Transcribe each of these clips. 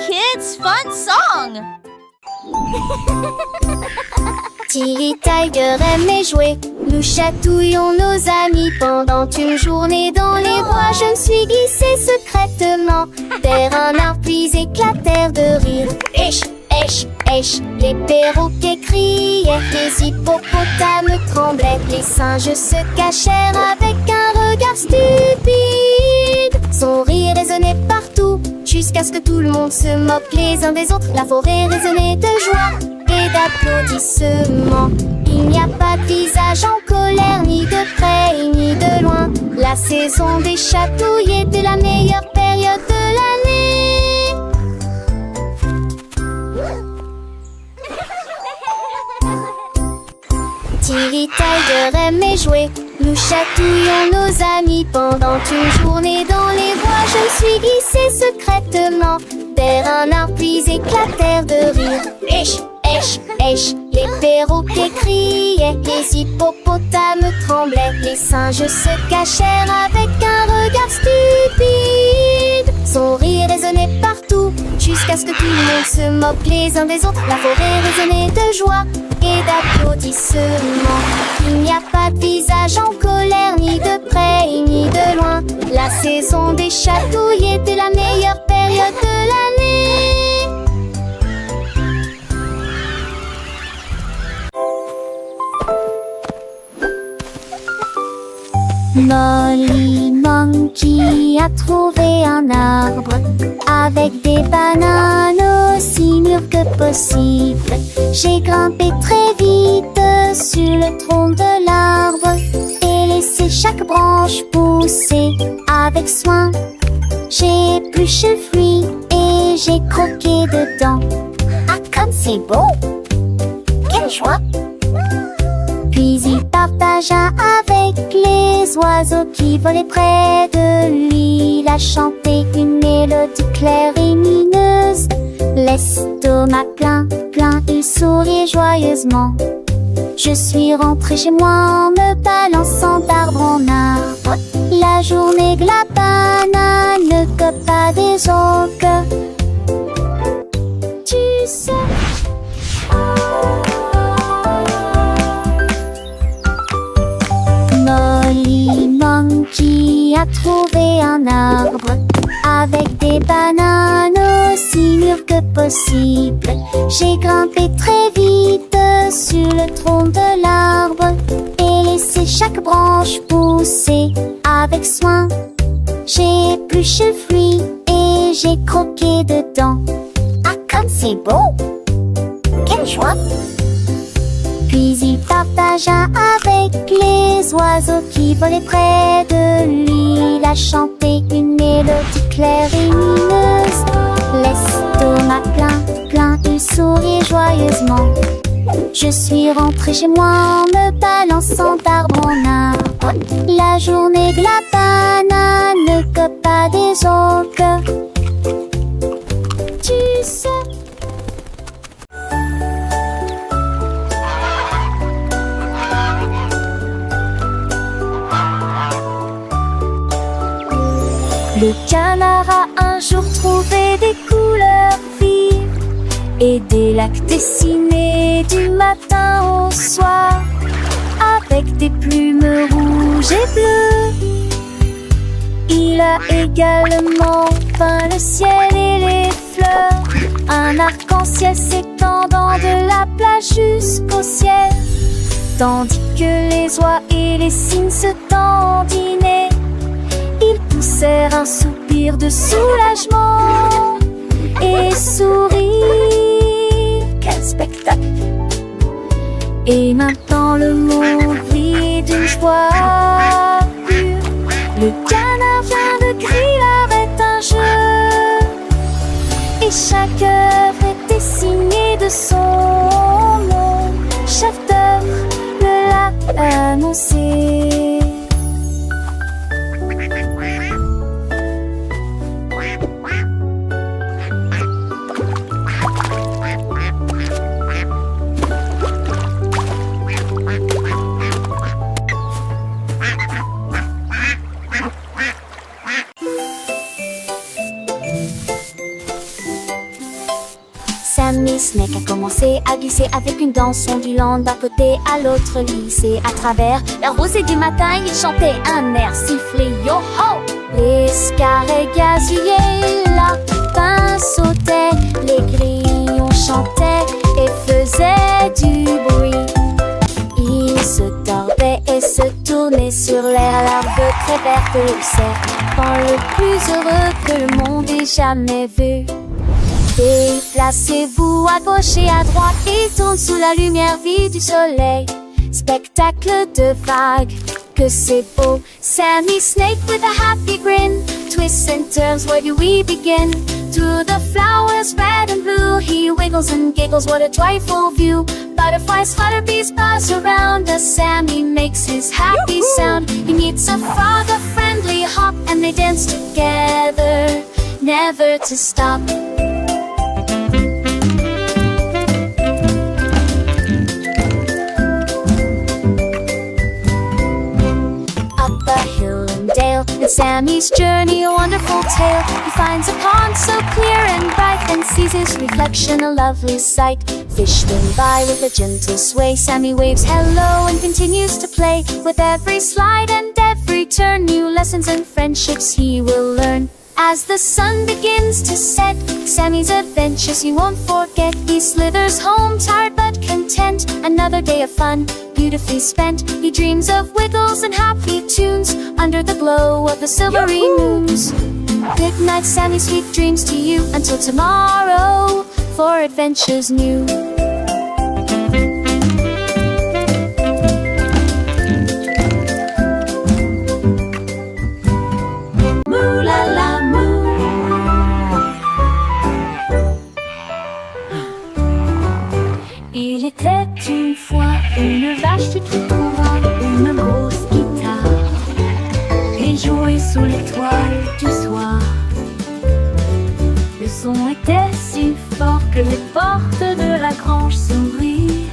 kids' fun song. Tilly Tiger aimait jouer. Nous chatouillons nos amis pendant une journée dans les bois. Je me suis glissée secrètement vers un arbre puis éclatèrent de rire. Esh, esh, esh, les perroquets criaient, les hippopotames tremblaient, les singes se cachèrent avec un regard stupide. Son rire résonnait partout jusqu'à ce que tout le monde se moque les uns des autres. La forêt résonnait de joie et d'applaudissements. Il n'y a pas de visage en colère, ni de près ni de loin. La saison des chatouilles était la meilleure période de l'année. Tilly Tiger aimait jouer. Nous chatouillons nos amis pendant une journée dans les bois. Je me suis glissée secrètement vers un arbre puis éclatèrent de rire. Esh, esh, esh, les perroquets criaient, les hippopotames tremblaient, les singes se cachèrent avec un regard stupide. Son rire résonnait partout jusqu'à ce que tout le monde se moque les uns des autres. La forêt résonnait de joie et d'applaudissements. Il n'y a pas de visage en colère, ni de près ni de loin. La saison des chatouilles était la meilleure période de l'année. Molly Monkey a trouvé un arbre avec des bananes aussi mûres que possible. J'ai grimpé très vite sur le tronc de l'arbre et laissé chaque branche pousser avec soin. J'ai épluché le fruit et j'ai croqué dedans. Ah, comme c'est beau! Quelle joie! Puis il partagea avec les oiseaux qui volaient près de lui. Il a chanté une mélodie claire et lumineuse. L'estomac plein, plein, il souriait joyeusement. Je suis rentrée chez moi en me balançant d'arbre en arbre. La journée que la banane ne cope pas des autres. Tu sais. Molly Monkey a trouvé un arbre avec des bananes aussi mûres que possible. J'ai grimpé très vite sur le tronc de l'arbre et laissé chaque branche pousser avec soin. J'ai épluché le fruit et j'ai croqué dedans. Ah, comme c'est beau! Quelle joie! Puis il partagea avec les oiseaux qui volaient près de lui. Il a chanté une mélodie claire et lumineuse. L'estomac plein, plein, il souriait joyeusement. Je suis rentrée chez moi en me balançant d'arbre en arbre. La journée de la banane ne cope pas des autres. Tu sais. Le canard a un jour trouvé des couleurs vives et des lacs dessinés du matin au soir avec des plumes rouges et bleues. Il a également peint le ciel et les fleurs, un arc-en-ciel s'étendant de la plage jusqu'au ciel, tandis que les oies et les cygnes se dandinaient. Ils poussèrent un soupir de soulagement et sourirent. Quel spectacle! Et maintenant le monde vit d'une joie pure. Le canard vient de crier arrête un jeu, et chaque œuvre était signée de son nom. Chef d'œuvre le l'a annoncé. Sammy Snake a commencé à glisser avec une danse ondulant d'un côté à l'autre lycée. À travers la rosée du matin, il chantait un air sifflé yo-ho. Les scarets gazouillaient, la lapin sautait, les grillons chantaient et faisaient du bruit. Ils se tordaient et se tournaient sur l'air, l'herbe très verte le serpent le plus heureux que le monde ait jamais vu. Déplacez-vous à gauche et à droite, il tourne sous la lumière vive du soleil. Spectacle de vagues, que c'est beau. Sammy Snake with a happy grin twists and turns, where do we begin? Through the flowers red and blue, he wiggles and giggles, what a joyful view. Butterflies flutter, bees buzz around as Sammy makes his happy sound. He meets a frog, a friendly hop, and they dance together, never to stop. And Sammy's journey a wonderful tale. He finds a pond so clear and bright and sees his reflection a lovely sight. Fish swim by with a gentle sway. Sammy waves hello and continues to play. With every slide and every turn, new lessons and friendships he will learn. As the sun begins to set, Sammy's adventures he won't forget. He slithers home tired but content. Another day of fun, beautifully spent. He dreams of wiggles and happy tunes under the glow of the silvery moons. Good night, Sammy, sweet dreams to you. Until tomorrow, for adventures new. Moo la la moo. Il était une fois une vache, tu trouveras une grosse guitare et jouer sous l'étoile du soir. Le son était si fort que les portes de la grange s'ouvrirent.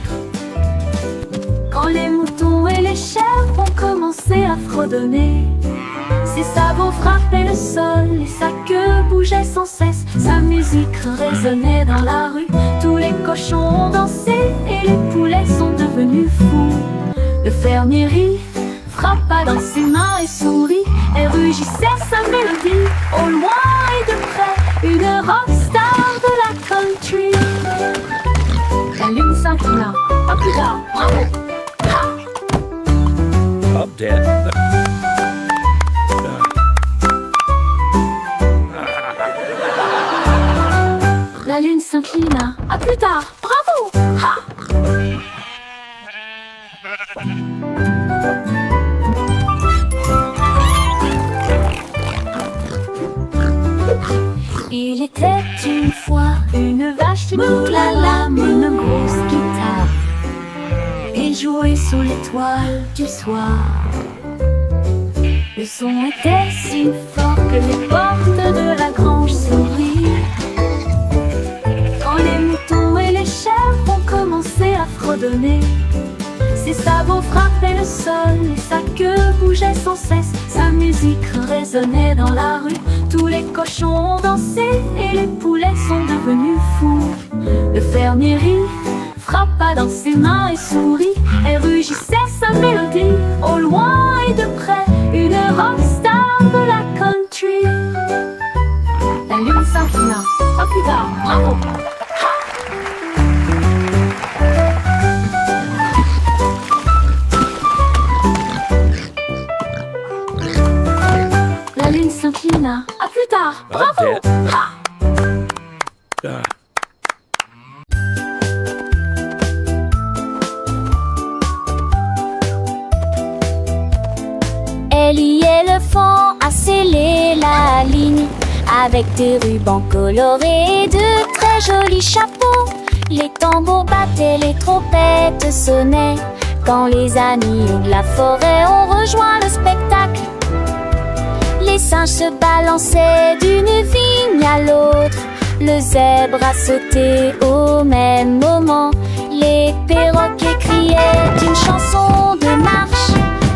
Quand les moutons et les chèvres ont commencé à fredonner, ses sabots frappaient le sol et sa queue bougeait sans cesse. Sa musique résonnait dans la rue, tous les cochons ont dansé et les poulets sont devenus fous. Le fermier rit, frappa dans ses mains et sourit et rugissait sa mélodie. Au loin et de près, une rockstar de la country. La lune s'inclina, pas plus tard, bravo! Up dead. La lune s'inclina. À plus tard. Bravo! Ha! Il était une fois une vache, moulala, une grosse guitare et jouait sous l'étoile du soir. Le son était si fort que les portes de la grange s'ouvrirent. Quand les moutons et les chèvres ont commencé à fredonner, ses sabots frappaient le sol et sa queue bougeait sans cesse. Sa musique résonnait dans la rue, tous les cochons ont dansé et les poulets sont devenus fous. Le fermier rit, frappa dans ses mains et sourit et rugissait sa mélodie. Au loin et de près, une rockstar de la country. La lune s'inclina. À plus tard, bravo! La lune s'inclina. À plus tard, bravo! Ellie éléphant a scellé la ligne avec des rubans colorés et de très jolis chapeaux. Les tambours battaient, les trompettes sonnaient quand les amis de la forêt ont rejoint le spectacle. Les singes se balançaient d'une vigne à l'autre. Le zèbre a sauté au même moment. Les perroquets criaient une chanson de marche.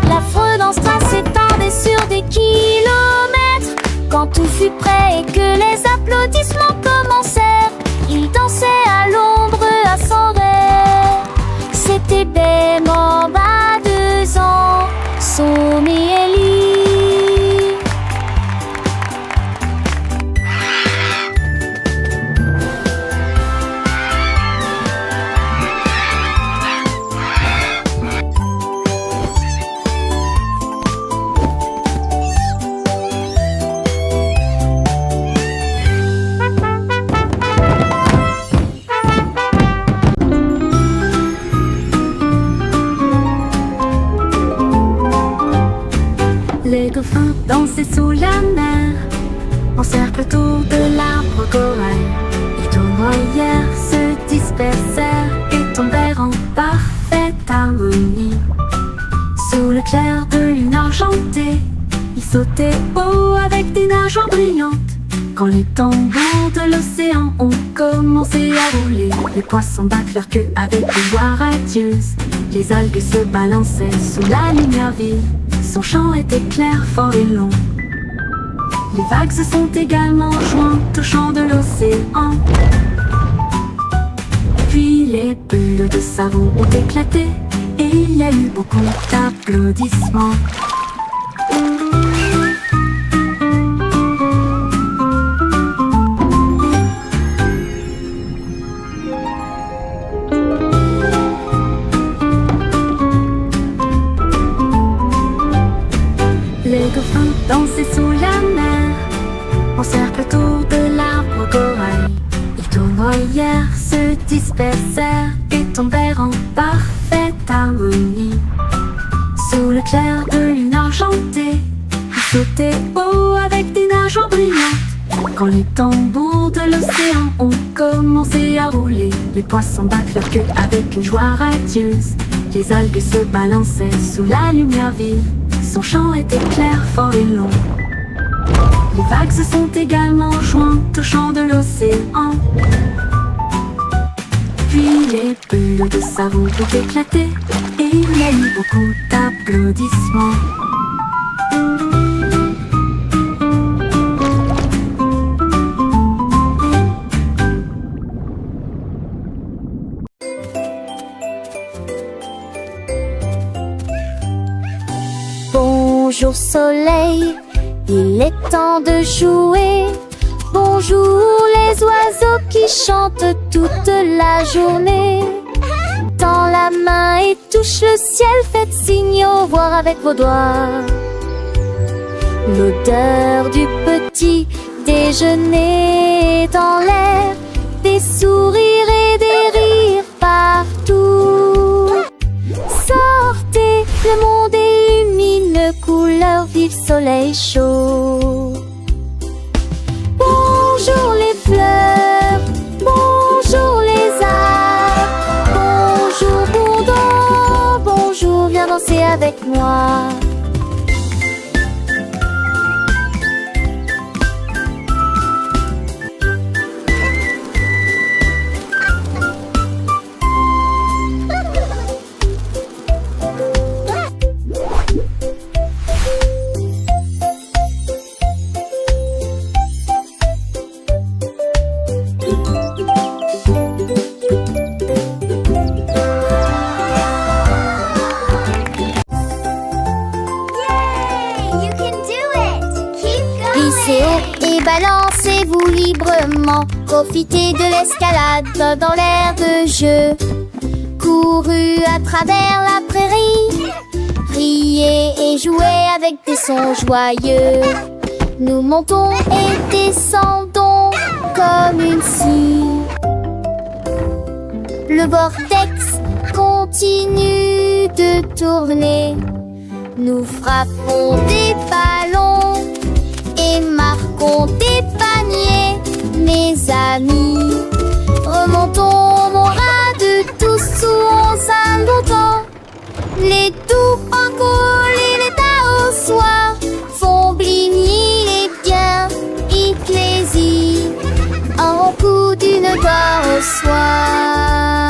La fredance s'étendait sur des kilomètres. Quand tout fut prêt et que les applaudissements commencèrent, Il dansait à l'ombre à son rêve. C'était Bem en bas 2 ans, Somme et Ellie. Les dauphins dansaient sous la mer, en cercle autour de l'arbre corail. Les tournoyères se dispersèrent et tombèrent en parfaite harmonie. Sous le clair de lune argentée, ils sautaient haut avec des nageoires brillantes. Quand les tambours de l'océan ont commencé à rouler, les poissons battent leur queue avec une voix radieuse. Les algues se balançaient sous la lumière vive. Son chant était clair, fort et long. Les vagues se sont également jointes au chant de l'océan. Puis les bulles de savon ont éclaté et il y a eu beaucoup d'applaudissements. Les dauphins dansaient sous la mer, en cercle autour de l'arbre corail. Les tournoyères se dispersèrent et tombèrent en parfaite harmonie. Sous le clair de lune argentée, ils sautaient haut avec des nageoires brillantes. Quand les tambours de l'océan ont commencé à rouler, les poissons battent leur queue avec une joie radieuse. Les algues se balançaient sous la lumière vive. Son chant était clair, fort et long. Les vagues se sont également jointes au chant de l'océan. Puis les bulles de savon ont éclaté et il y a eu beaucoup d'applaudissements. Bonjour soleil, il est temps de jouer. Bonjour les oiseaux qui chantent toute la journée. Tends la main et touche le ciel, faites signe au revoir avec vos doigts. L'odeur du petit déjeuner est dans l'air, des sourires et des rires partout. Sortez, le monde est lumineux, couleur vive, soleil chaud. Bonjour les fleurs, bonjour les arbres, bonjour Bourdon, bonjour, viens danser avec moi. Balancez-vous librement, profitez de l'escalade dans l'air de jeu. Courez à travers la prairie, riez et jouez avec des sons joyeux. Nous montons et descendons comme une scie. Le vortex continue de tourner. Nous frappons des ballons et marquons des paniers, mes amis. Remontons mon rade tous sous un longtemps. Les doux francolis et les tas au soir font bligner les biens ecclésies. Un coup d'une gloire au soir.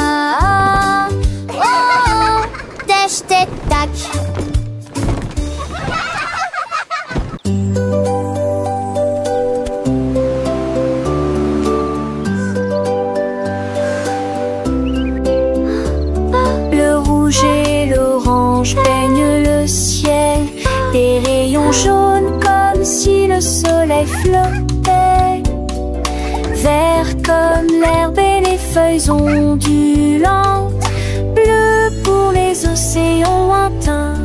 Oh, oh, dash, tac, tac. soleil flottait, vert comme l'herbe et les feuilles ondulantes, bleu pour les océans lointains.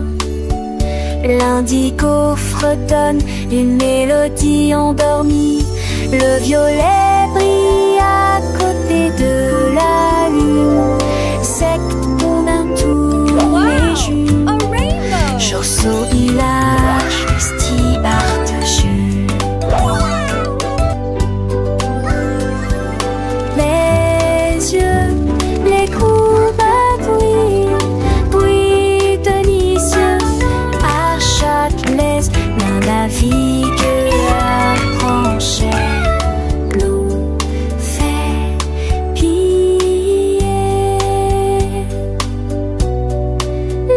L'indigo fredonne une mélodie endormie, le violet brille à côté de la lune, secte qu'on a tous les juges. A rainbow! Chaussot village, Stibartesju. Les yeux, les courbes bruit délicieux. À Châtelet, l'un navigue à Franchet, nous fait piller.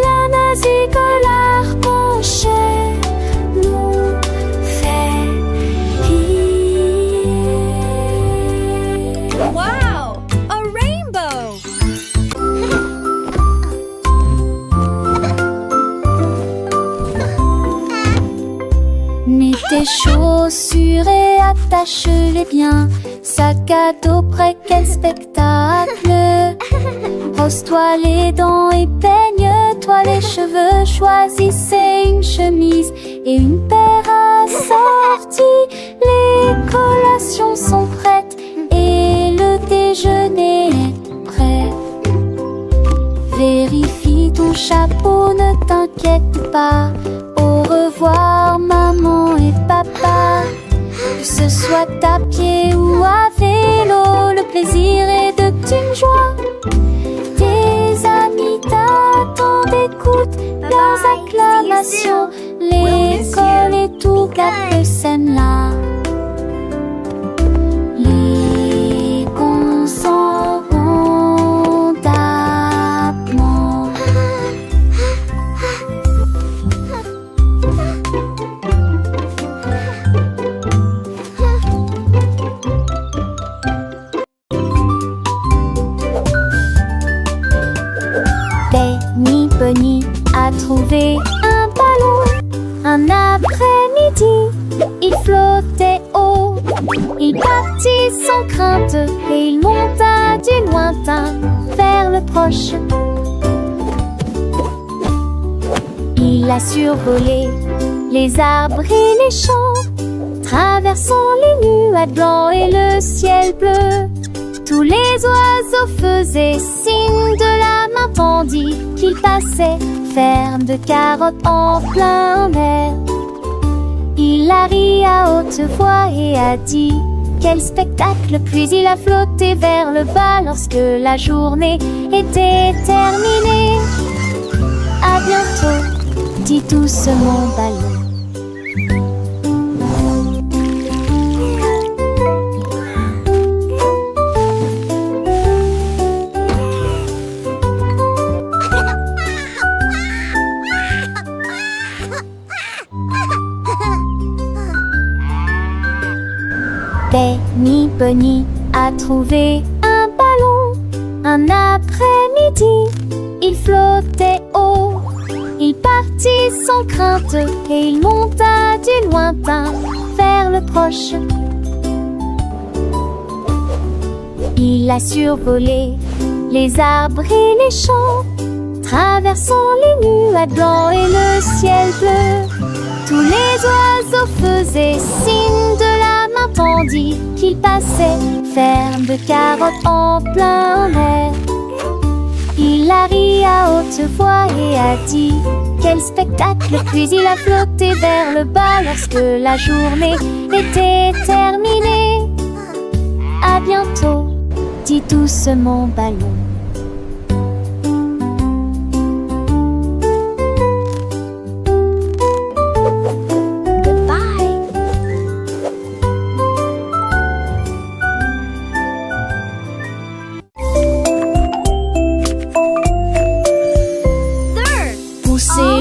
La navigue à Franchet, nous fait piller. Wow! A rainbow! Mets tes chaussures et attache-les bien. Sac à dos prêt, quel spectacle! Brosse-toi les dents et peigne-toi les cheveux. Choisissez une chemise et une paire assorties. Les collations sont prêtes et le déjeuner est prêt. Vérifie ton chapeau, ne t'inquiète pas. Au revoir maman et papa. Que ce soit à pied ou à vélo, le plaisir est de une joie. Tes amis t'attendent, écoute leurs acclamations. L'école et tout gâte scène-là. Les cons s'en vont d'abord. Benny Bunny a trouvé un ballon. Un après-midi, il flottait haut. Il partit sans crainte et il monta du lointain vers le proche. Il a survolé les arbres et les champs, traversant les nuages blancs et le ciel bleu. Tous les oiseaux faisaient signe de la main tandis qu'il passait, ferme de carottes en plein air. Il a ri à haute voix et a dit quel spectacle, puis il a flotté vers le bas lorsque la journée était terminée. À bientôt, dit doucement ballon. Benny Bunny a trouvé un ballon. Un après-midi, il flottait haut. Il partit sans crainte et il monta du lointain vers le proche. Il a survolé les arbres et les champs, traversant les nuages blancs et le ciel bleu. Tous les oiseaux faisaient signe de la main tandis qu'il passait, ferme de carottes en plein air. Il a ri à haute voix et a dit quel spectacle, puis il a flotté vers le bas lorsque la journée était terminée. À bientôt, dit doucement ballon.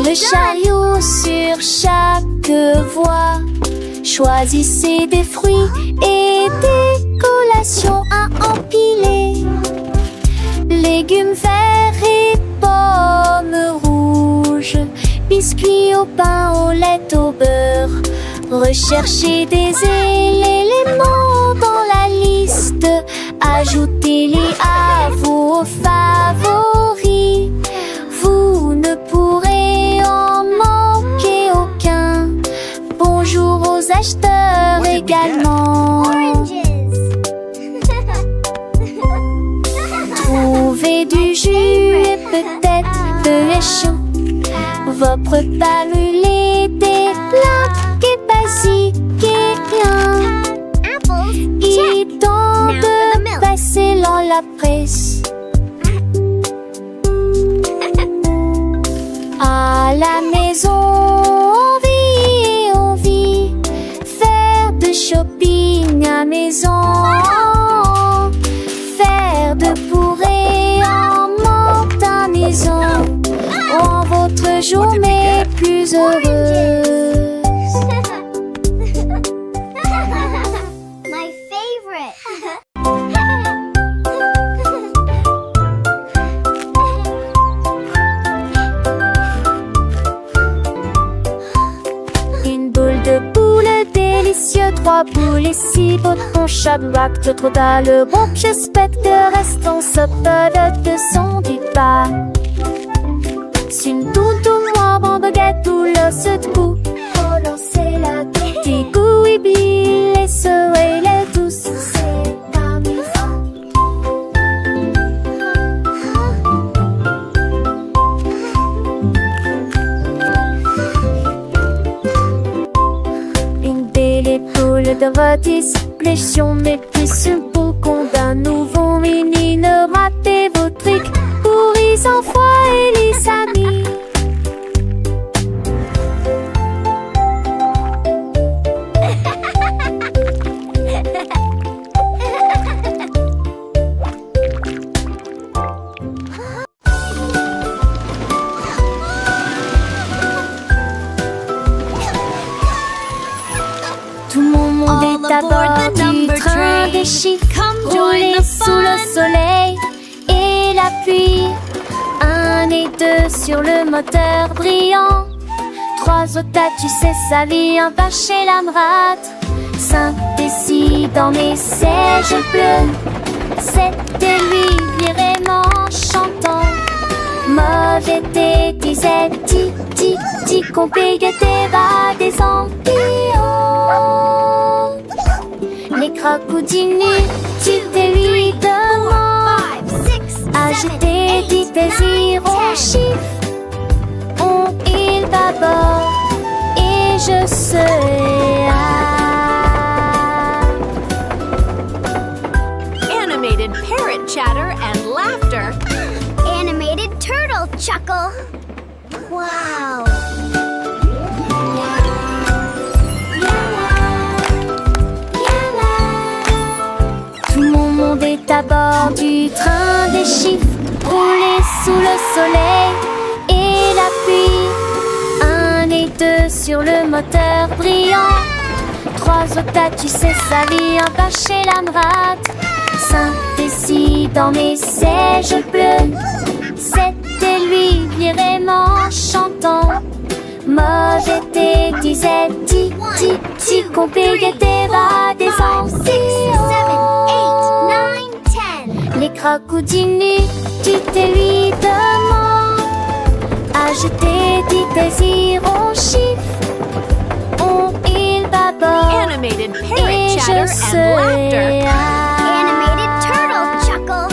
Le chariot sur chaque voie. Choisissez des fruits et des collations à empiler. Légumes verts et pommes rouges, biscuits au pain, au lait, au beurre, Recherchez des éléments dans la liste. Ajoutez-les à vos favoris. Vous ne pourrez en manquer aucun. Bonjour aux acheteurs également. Trouvez du jus et peut-être de l'échou. Vos repas brûlés, des plats et basiques et rien. Il est temps de passer dans la presse. À la maison, on vit. Faire de shopping à maison. Faire de bourrées en manque à maison. Rend votre journée plus heureuse. My favorite. Une boule de boule délicieux, 3 boules et 6 boutons, Shadrach, trop le bon, j'espère que restons saupodes de son du pas. Une toutou noire en baguette ou l'os de cou. Relancer la petite goût, oublie les soleils, les douces. C'est parmi une belle épaule de votre pression, mais plus une boule qu'on d'un nouveau mini. Ne ratez vos trucs pour les enfants et les amis. Tout mon monde est à bord du train des chiffres, roulé sous le soleil et la pluie. 1 et 2 sur le moteur brillant. 3 au tas, tu sais sa vie, un pas chez la rate. 5 et 6 dans mes sièges bleus. 7 et lui vraiment chantant. Mauvais thé, disait ti, compé, guetté, va des ampillons. Les crocodilles, tu te lui demandes. Agiter, dit désir, on chiffre. On il d'abord et je serai Animated parrot chatter and laughter. Animated turtle chuckle. Wow. Tout mon monde est à bord du train des chiffres, roulé sous le soleil et la pluie. 1 et 2 sur le moteur brillant. 3 au tas, tu sais sa vie, un pas chez la rate. 5 et 6 dans mes sièges bleus. 7 et lui vraiment chantant. Mauvais thé, disait ti, compé, guetté, va des ampillons. 7, 8, 9, 10. Les crocodiles, tu te lui demandes. Agiter, dit désir, on chiffre. On il d'abord Animated et parrot je chatter and serai laughter. Animated turtle chuckle.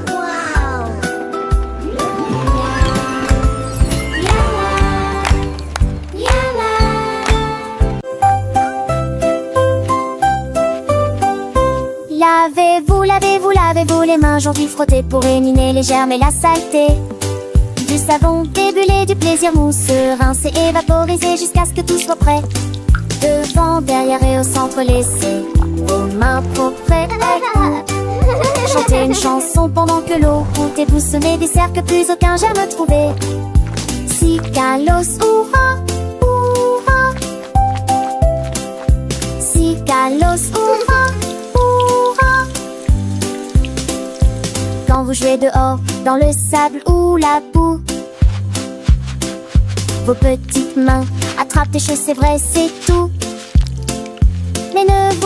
Wow. Lavez-vous les mains, aujourd'hui frottez pour éliminer les germes et la saleté. Du savon, des bulles, du plaisir mousseux, rincer, évaporiser jusqu'à ce que tout soit prêt. Devant, derrière et au centre, laissez vos mains propres et chantez une chanson pendant que l'eau coûte et vous semez des cercles que plus aucun germe trouvé. Si Kalos, hurrah, hurrah. Si Kalos, hurrah, hurrah. Quand vous jouez dehors, dans le sable ou la boue, vos petites mains attrapent des choses, c'est vrai, c'est tout.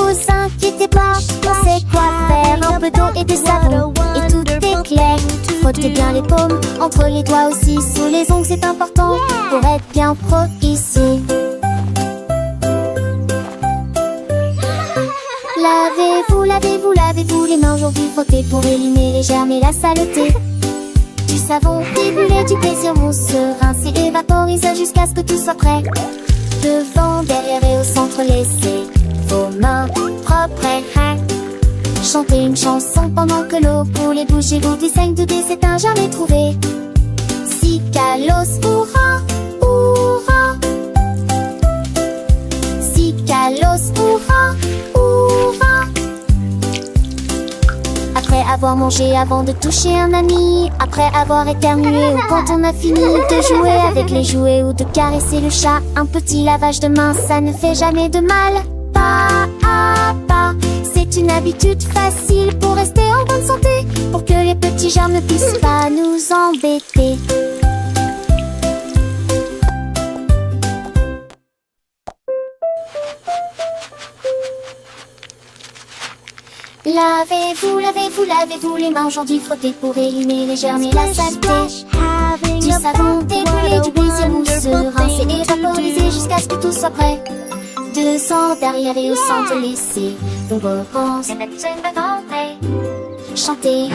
vous inquiétez pas, on sait quoi faire. Un peu d'eau et de savon et tout est clair. Frottez bien les paumes, entre les doigts aussi, sous les ongles c'est important pour être bien pro ici. Lavez-vous, lavez-vous, lavez-vous les mains aujourd'hui, frottez pour éliminer les germes et la saleté. Du savon déboulé, du plaisir mousse, rincez et vaporisez jusqu'à ce que tout soit prêt. Devant, derrière et au centre, laissez vos mains propres. Chantez une chanson pendant que l'eau pour les bouches et vous dessaigne de c'est un jamais trouvé. Si Kalos hurrah, hurrah. Si Kalos hurrah, hurrah. Après avoir mangé, avant de toucher un ami, après avoir éternué ou quand on a fini de jouer avec les jouets ou de caresser le chat, un petit lavage de main, ça ne fait jamais de mal. Pas à pas, c'est une habitude facile pour rester en bonne santé, pour que les petits germes ne puissent pas nous embêter. Lavez-vous, lavez-vous, lavez-vous les mains aujourd'hui, frottez pour éliminer les germes et la saleté. Du savon découlé, du plaisir mousseux, rincez et vaporisez jusqu'à ce que tout soit prêt. Devant, derrière et au centre, laissez vos réponses chanter.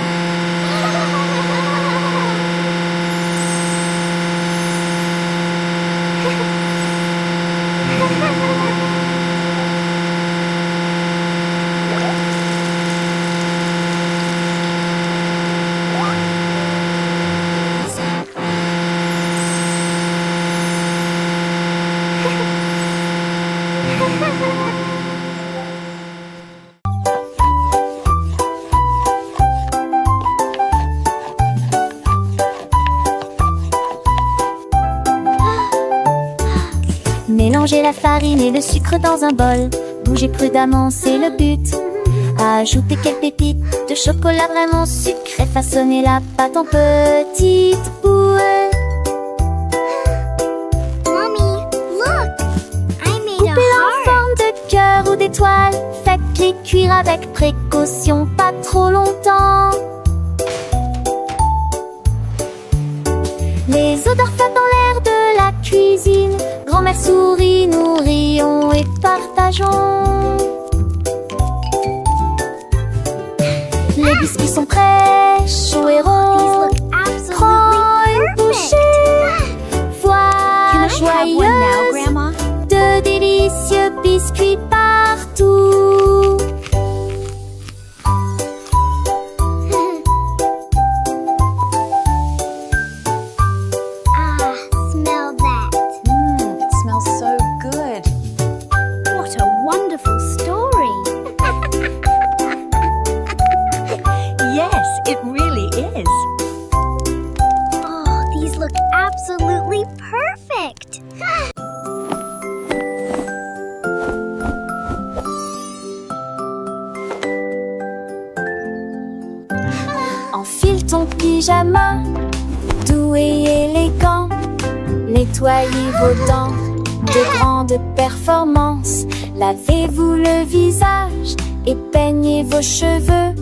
Mélangez la farine et le sucre dans un bol. Bougez prudemment, c'est le but. Ajoutez quelques pépites de chocolat vraiment sucré. Façonnez la pâte en petites boules. Mommy, look! I made a Coupez-la en heart. forme de cœur ou d'étoile. Faites-les cuire avec précaution, pas trop longtemps. Les odeurs flottent dans l'air de la cuisine. Grand-mère sourit, nous rions et partageons. Les biscuits sont prêts, chauds et These ronds. look Prends une absolutely bouchée. perfect. Voilà Can I have one now, joyeuse. Grandma? De délicieux biscuits partout. Ah, smell that. It smells so good. What a wonderful story. Yes, it really is. Oh, these look absolutely perfect. Enfile ton pyjama, doux et élégant. Nettoyez vos dents de grande performance. Lavez-vous le visage et peignez vos cheveux.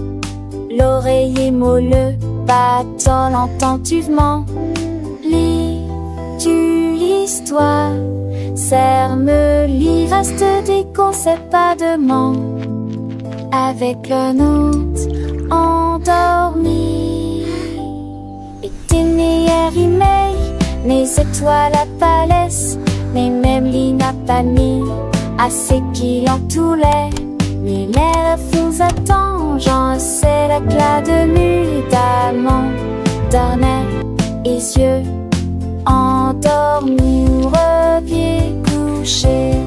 L'oreiller moelleux battant attentivement. Lis-tu l'histoire? Serre-me-lit, reste des conseils pas de ment. Avec le nôtre endormi. Et tes meilleurs emails, mes étoiles à palès, mes mêmes lignes à panier, assez qu'il en tout l'air. Mais l'air vous attend, j'en sais l'éclat de nuit d'amant, d'arnais et yeux endormis ou repieds couchés.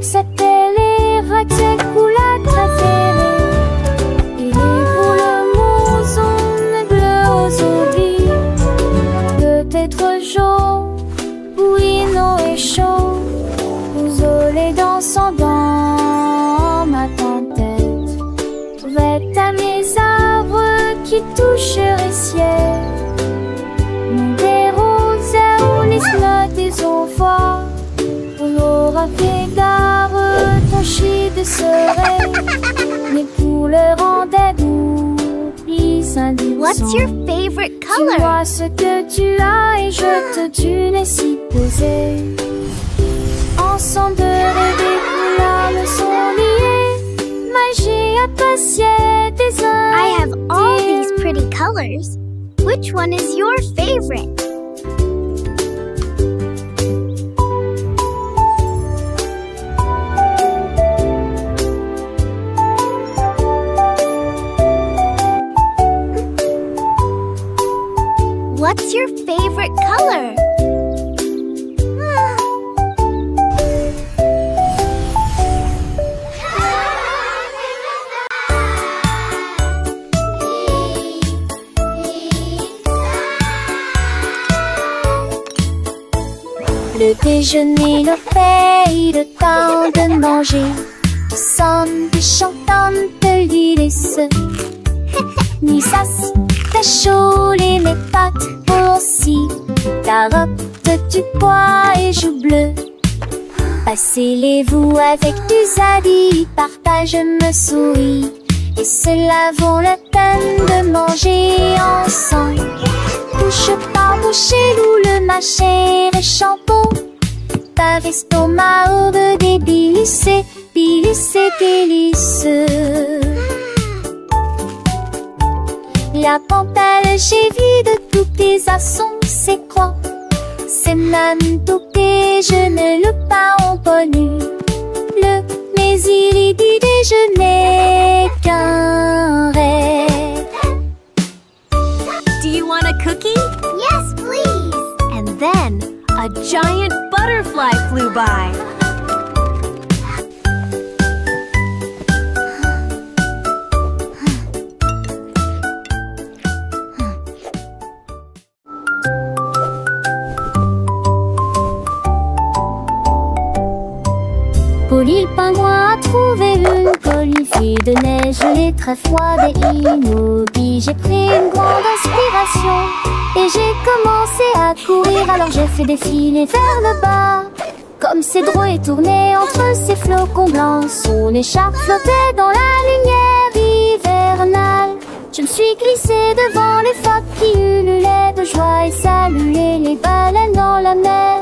s'appelle les racks couleurs préférées. Et les boules moussons bleues aux oublis. Peut-être jaune, oui, non et chaud. Vous olez dansant dans ma tête. Vête à mes arbres qui toucheraient ciel. Des roses ou les slots des enfants. On aura fait gare, ton chien de serait. Mais pour le rendre doux, plus indulgent. What's your favorite color? Dis-moi ce que tu as et je te tue si posé. Ensemble de rêver où l'âme sont liées. Magie appréciée des uns. I have all these pretty colors. Which one is your favorite? What's your favorite color? Le déjeuner, le fait, le temps de manger. Ensemble chantantes de l'iris. Ni sas, ta chaud, les mes pâtes aussi. Carottes, du pois et joues bleues. Passez-les-vous avec du zadi, partage me souris. Et cela vaut la peine de manger ensemble. Bouche par bouche, loup, le mâcher et shampoo. Par estomac, aube des délices, délices. La pantale, j'ai vu de tous tes assons, c'est quoi? C'est même tout que je ne le pas en connu. Mais il dit déjeuner qu'un rêve. Do you want a cookie? Yes, please. And then a giant butterfly flew by. Polly le pingouin a trouvé une colifée de neige, les très froide et immobile. J'ai pris une grande inspiration et j'ai commencé à courir. Alors j'ai fait défiler vers le bas, comme ces drôles et tourné entre ces flocons blancs. Son écharpe flottait dans la lumière hivernale. Je me suis glissée devant les phoques qui ululaient de joie et saluaient les baleines dans la mer.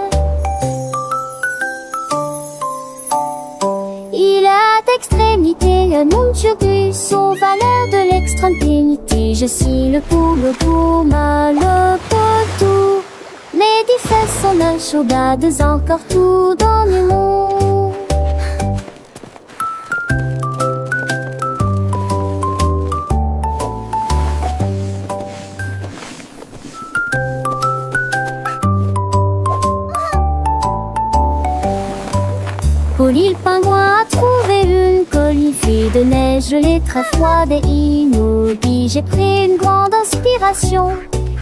Il a d'extrémité un monde turgus aux valeurs de l'extrême pénité. Je suis le pour mal le potou. Mais des fesses sont un chaudades encore tout dans le monde. Polly le pingouin a trouvé une colifée de neige, gelée très froide et immobile. J'ai pris une grande inspiration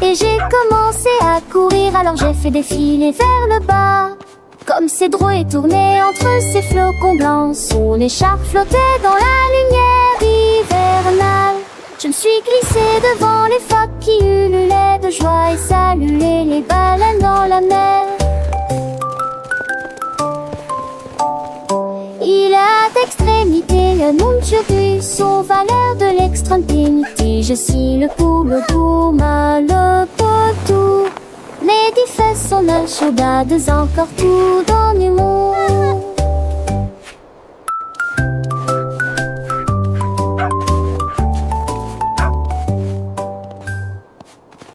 et j'ai commencé à courir. Alors j'ai fait défiler vers le bas, comme ces drôles et tourné entre ces flocons blancs. Son écharpe flottait dans la lumière hivernale. Je me suis glissée devant les phoques qui ululaient de joie et saluaient les baleines dans la mer. Il a d'extrémité un monde turgus aux valeurs de l'extrême pénité. Je suis le pour mal le potou. Mais des fesses sont un chaudades encore tout dans le monde.